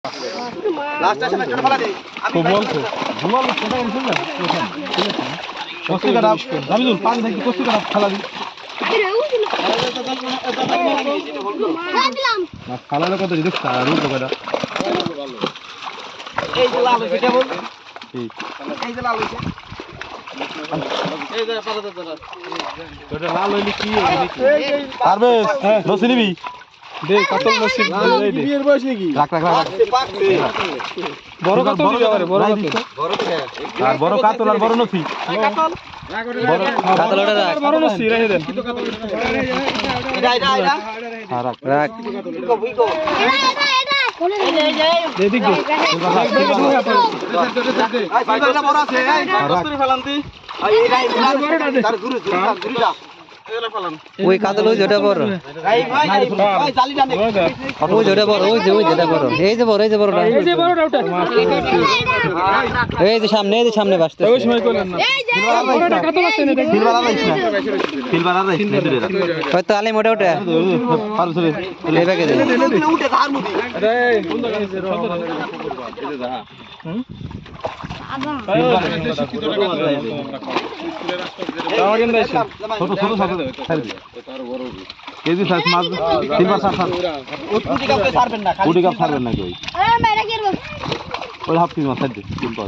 last আসলে ছোট ফেলা দেই আমি বলছো ঘুমাল সেটা এসে না কষ্ট করে জামিদুল পানি থেকে কষ্ট করে ফেলা দিই ফালালে কত রিস্ক আর রুল কয়টা এই যে লাল হইছে কেবল এই যে লাল হইছে এই যে পাতা দাদা ওটা লাল হইলে কি হবে নাকি পারবে রসি নিবি দে কাতল রসি এই দে বিয়ের বয়স নাকি রাখ রাখ রাখ বড় কাতল দিবি আরে বড় কাতল বড় কি আর বড় কাতল আর বড় নসি কাতল বড় কাতল ওটা রাখ বড় নসি রেখে দেন এটা এটা এটা হ্যাঁ রাখ রাখ বুইকো দে দিক দে আই সিলভারটা বড় আছে এই কস্তুরি ফেলান্তি আই এই তার গুরু গুরুটা ওই কাতল ওই যেটা বড় ভাই ভাই ভাই জালিটা নে ওই যেটা বড় ওই যেটা বড় এই যে বড় বড়টা এই যে বড়টা ওটা এই যে সামনে বাসতে ওই সময় কইলেন না বড়টা কাতল আছে না সিলভার আলাইছ না সিলভার আলাইছ না দূরে ওই তো আলে মোটা ওটা পারছ রে এই ব্যাগে দে উঠে ধার মুদি আরে কোন জায়গা আছে এই যে দা আবা শিক্ষিত টাকা ছোট ছোট ছাড় দি তার বড় কেজি সাইজ মাছ সিলভার সার ওই কুটি কাপ ছাড়বেন না খালি কুটি কাপ ছাড়বেন না কই আরে মেরা কি ওই হাফ কেজি মাছ ছাড় দি সিম্পল